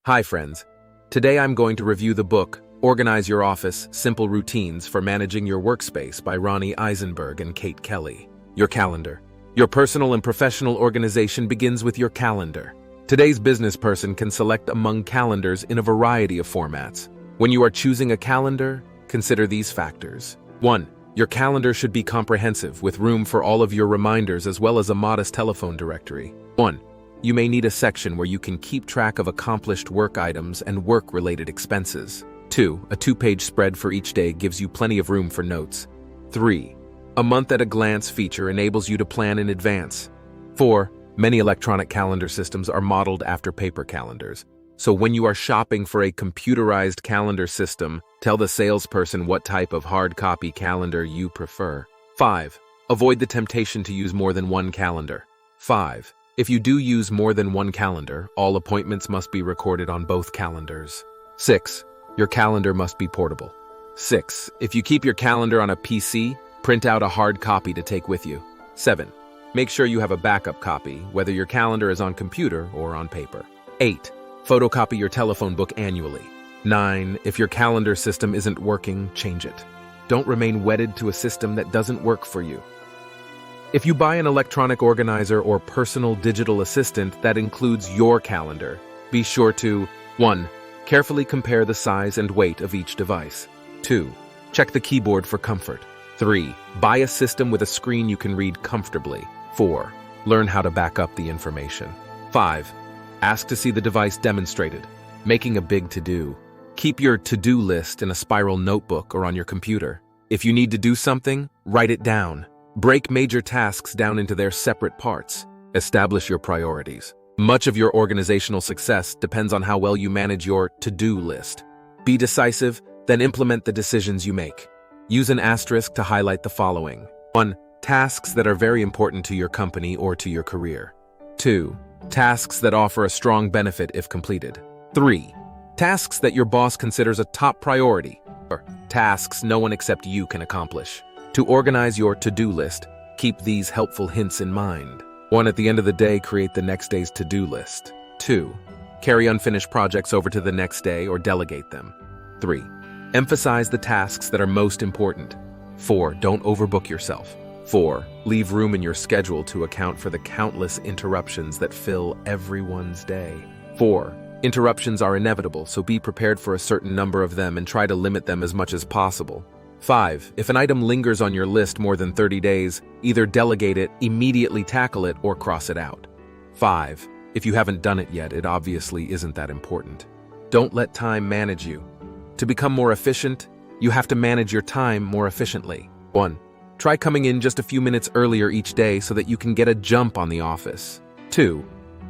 Hi friends. Today I'm going to review the book, Organize Your Office, Simple Routines for Managing Your Workspace by Ronni Eisenberg and Kate Kelly. Your calendar. Your personal and professional organization begins with your calendar. Today's business person can select among calendars in a variety of formats. When you are choosing a calendar, consider these factors. 1. Your calendar should be comprehensive, with room for all of your reminders as well as a modest telephone directory. 1. You may need a section where you can keep track of accomplished work items and work-related expenses. 2. A 2-page spread for each day gives you plenty of room for notes. 3. A month-at-a-glance feature enables you to plan in advance. 4. Many electronic calendar systems are modeled after paper calendars. So when you are shopping for a computerized calendar system, tell the salesperson what type of hard copy calendar you prefer. 5. Avoid the temptation to use more than one calendar. 5. If you do use more than one calendar, all appointments must be recorded on both calendars. 6. Your calendar must be portable. 6. If you keep your calendar on a PC, print out a hard copy to take with you. 7. Make sure you have a backup copy, whether your calendar is on computer or on paper. 8. Photocopy your telephone book annually. 9. If your calendar system isn't working, change it. Don't remain wedded to a system that doesn't work for you. If you buy an electronic organizer or personal digital assistant that includes your calendar, be sure to 1. Carefully compare the size and weight of each device. 2. Check the keyboard for comfort. 3. Buy a system with a screen you can read comfortably. 4. Learn how to back up the information. 5. Ask to see the device demonstrated. Making a big to-do. Keep your to-do list in a spiral notebook or on your computer. If you need to do something, write it down. Break major tasks down into their separate parts. Establish your priorities. Much of your organizational success depends on how well you manage your to-do list. Be decisive, then implement the decisions you make. Use an asterisk to highlight the following. 1. Tasks that are very important to your company or to your career. 2. Tasks that offer a strong benefit if completed. 3. Tasks that your boss considers a top priority. Or tasks no one except you can accomplish. To organize your to-do list, keep these helpful hints in mind. 1. At the end of the day, create the next day's to-do list. 2. Carry unfinished projects over to the next day or delegate them. 3. Emphasize the tasks that are most important. 4. Don't overbook yourself. 4. Leave room in your schedule to account for the countless interruptions that fill everyone's day. 4. Interruptions are inevitable, so be prepared for a certain number of them and try to limit them as much as possible. 5. If an item lingers on your list more than 30 days, either delegate it, immediately tackle it, or cross it out. 5. If you haven't done it yet, it obviously isn't that important. Don't let time manage you. To become more efficient, you have to manage your time more efficiently. 1. Try coming in just a few minutes earlier each day so that you can get a jump on the office. 2.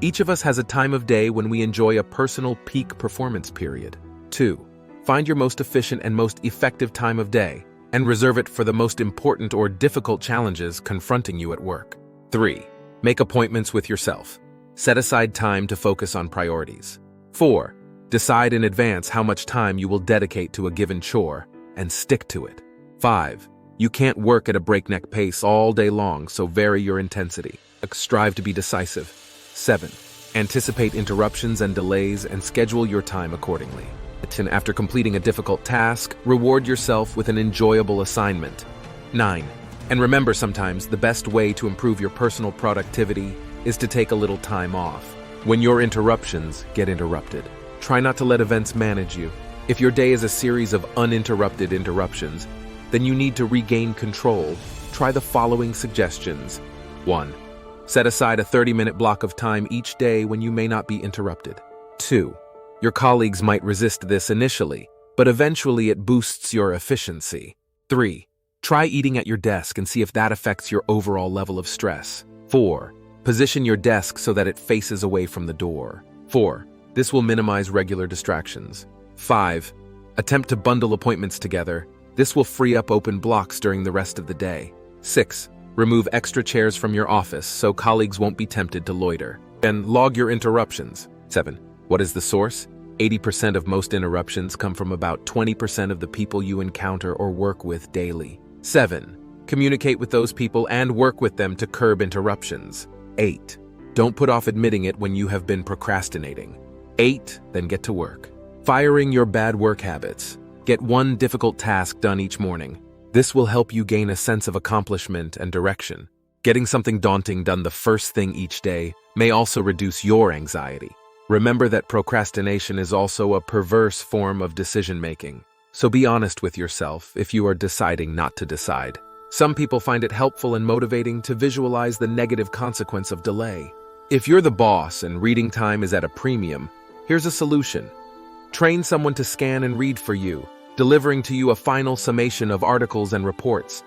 Each of us has a time of day when we enjoy a personal peak performance period. 2. Find your most efficient and most effective time of day, and reserve it for the most important or difficult challenges confronting you at work. 3. Make appointments with yourself. Set aside time to focus on priorities. 4. Decide in advance how much time you will dedicate to a given chore, and stick to it. 5. You can't work at a breakneck pace all day long, so vary your intensity. Strive to be decisive. 7. Anticipate interruptions and delays and schedule your time accordingly. And after completing a difficult task, reward yourself with an enjoyable assignment. 9. And remember, sometimes the best way to improve your personal productivity is to take a little time off. When your interruptions get interrupted, try not to let events manage you. If your day is a series of uninterrupted interruptions, then you need to regain control. Try the following suggestions. 1. Set aside a 30-minute block of time each day when you may not be interrupted. 2. Your colleagues might resist this initially, but eventually it boosts your efficiency. 3. Try eating at your desk and see if that affects your overall level of stress. 4. Position your desk so that it faces away from the door. 4. This will minimize regular distractions. 5. Attempt to bundle appointments together. This will free up open blocks during the rest of the day. 6. Remove extra chairs from your office so colleagues won't be tempted to loiter. And log your interruptions. 7. What is the source? 80% of most interruptions come from about 20% of the people you encounter or work with daily. 7. Communicate with those people and work with them to curb interruptions. 8. Don't put off admitting it when you have been procrastinating. 8. Then get to work. Firing your bad work habits. Get one difficult task done each morning. This will help you gain a sense of accomplishment and direction. Getting something daunting done the first thing each day may also reduce your anxiety. Remember that procrastination is also a perverse form of decision-making. So be honest with yourself if you are deciding not to decide. Some people find it helpful and motivating to visualize the negative consequence of delay. If you're the boss and reading time is at a premium, here's a solution. Train someone to scan and read for you, delivering to you a final summation of articles and reports.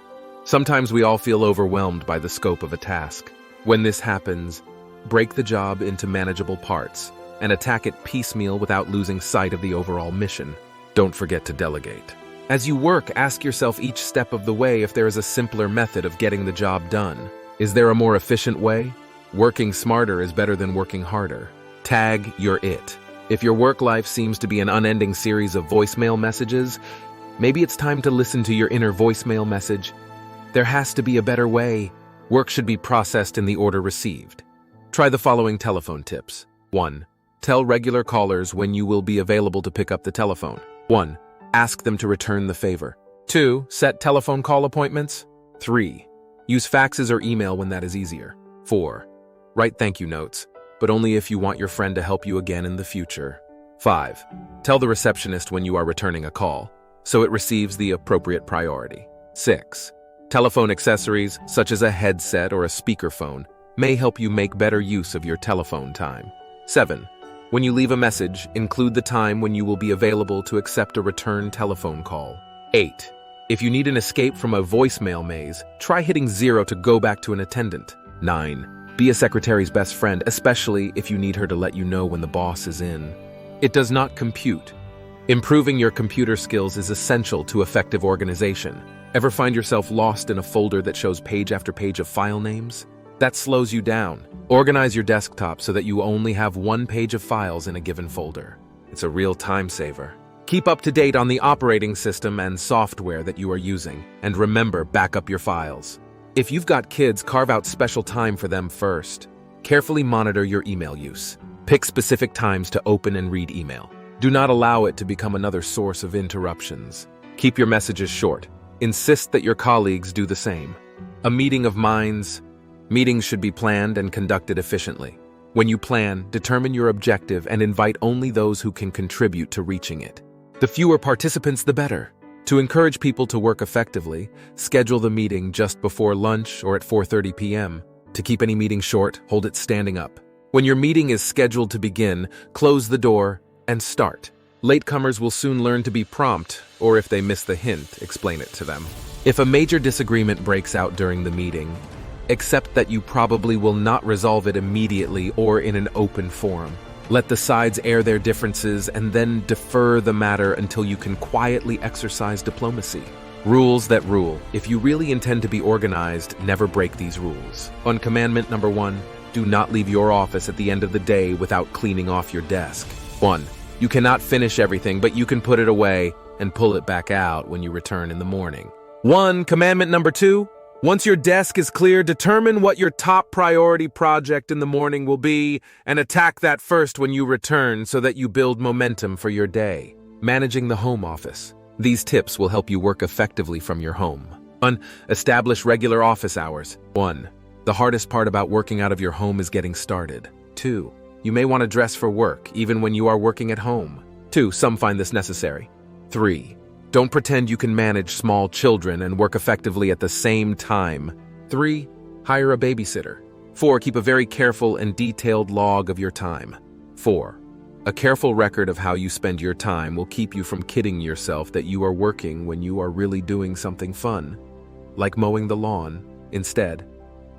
Sometimes we all feel overwhelmed by the scope of a task. When this happens, break the job into manageable parts and attack it piecemeal without losing sight of the overall mission. Don't forget to delegate. As you work, ask yourself each step of the way if there is a simpler method of getting the job done. Is there a more efficient way? Working smarter is better than working harder. Tag your it. If your work life seems to be an unending series of voicemail messages, maybe it's time to listen to your inner voicemail message. There has to be a better way. Work should be processed in the order received. Try the following telephone tips. 1. Tell regular callers when you will be available to pick up the telephone. 1. Ask them to return the favor. 2. Set telephone call appointments. 3. Use faxes or email when that is easier. 4. Write thank you notes, but only if you want your friend to help you again in the future. 5. Tell the receptionist when you are returning a call, so it receives the appropriate priority. 6. Telephone accessories, such as a headset or a speakerphone, may help you make better use of your telephone time. 7. When you leave a message, include the time when you will be available to accept a return telephone call. 8. If you need an escape from a voicemail maze, try hitting 0 to go back to an attendant. 9. Be a secretary's best friend, especially if you need her to let you know when the boss is in. It does not compute. Improving your computer skills is essential to effective organization. Ever find yourself lost in a folder that shows page after page of file names? That slows you down. Organize your desktop so that you only have one page of files in a given folder. It's a real time saver. Keep up to date on the operating system and software that you are using, and remember, back up your files. If you've got kids, carve out special time for them first. Carefully monitor your email use. Pick specific times to open and read email. Do not allow it to become another source of interruptions. Keep your messages short. Insist that your colleagues do the same. A meeting of minds. Meetings should be planned and conducted efficiently. When you plan, determine your objective and invite only those who can contribute to reaching it. The fewer participants, the better. To encourage people to work effectively, schedule the meeting just before lunch or at 4:30 p.m. To keep any meeting short, hold it standing up. When your meeting is scheduled to begin, close the door and start. Latecomers will soon learn to be prompt, or if they miss the hint, explain it to them. If a major disagreement breaks out during the meeting, accept that you probably will not resolve it immediately or in an open forum. Let the sides air their differences and then defer the matter until you can quietly exercise diplomacy. Rules that rule. If you really intend to be organized, never break these rules. On commandment number 1, do not leave your office at the end of the day without cleaning off your desk. 1. You cannot finish everything, but you can put it away and pull it back out when you return in the morning. Commandment number 2, once your desk is clear, determine what your top priority project in the morning will be and attack that first when you return so that you build momentum for your day. Managing the home office. These tips will help you work effectively from your home. 1. Establish regular office hours. 1. The hardest part about working out of your home is getting started. 2. You may want to dress for work even when you are working at home. 2. Some find this necessary. 3. Don't pretend you can manage small children and work effectively at the same time. 3. Hire a babysitter. 4. Keep a very careful and detailed log of your time. 4. A careful record of how you spend your time will keep you from kidding yourself that you are working when you are really doing something fun, like mowing the lawn, instead.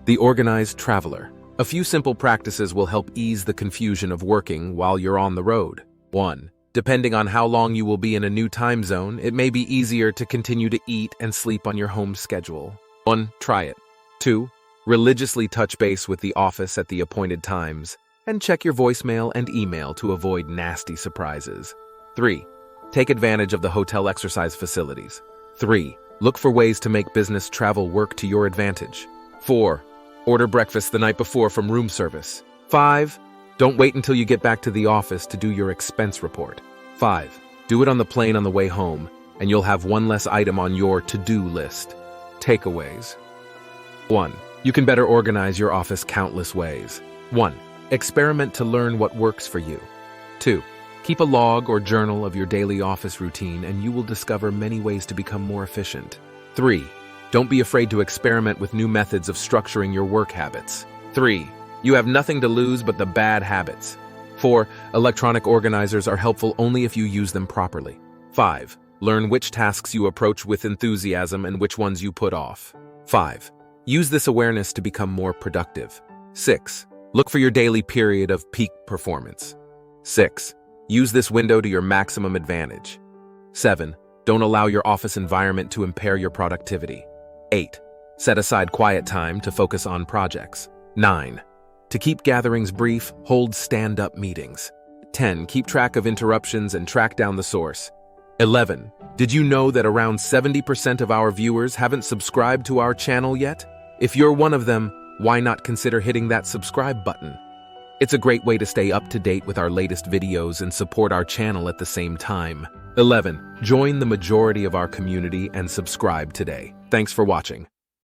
The organized traveler. A few simple practices will help ease the confusion of working while you're on the road. 1. Depending on how long you will be in a new time zone, it may be easier to continue to eat and sleep on your home schedule. 1. Try it. 2. Religiously touch base with the office at the appointed times, and check your voicemail and email to avoid nasty surprises. 3. Take advantage of the hotel exercise facilities. 3. Look for ways to make business travel work to your advantage. 4. Order breakfast the night before from room service. 5. Don't wait until you get back to the office to do your expense report. 5. Do it on the plane on the way home, and you'll have one less item on your to-do list. Takeaways. 1. You can better organize your office countless ways. 1. Experiment to learn what works for you. 2. Keep a log or journal of your daily office routine, and you will discover many ways to become more efficient. 3. Don't be afraid to experiment with new methods of structuring your work habits. 3. You have nothing to lose but the bad habits. 4. Electronic organizers are helpful only if you use them properly. 5. Learn which tasks you approach with enthusiasm and which ones you put off. 5. Use this awareness to become more productive. 6. Look for your daily period of peak performance. 6. Use this window to your maximum advantage. 7. Don't allow your office environment to impair your productivity. 8. Set aside quiet time to focus on projects. 9. To keep gatherings brief, hold stand-up meetings. 10. Keep track of interruptions and track down the source. 11. Did you know that around 70% of our viewers haven't subscribed to our channel yet? If you're one of them, why not consider hitting that subscribe button? It's a great way to stay up to date with our latest videos and support our channel at the same time. 11. Join the majority of our community and subscribe today. Thanks for watching.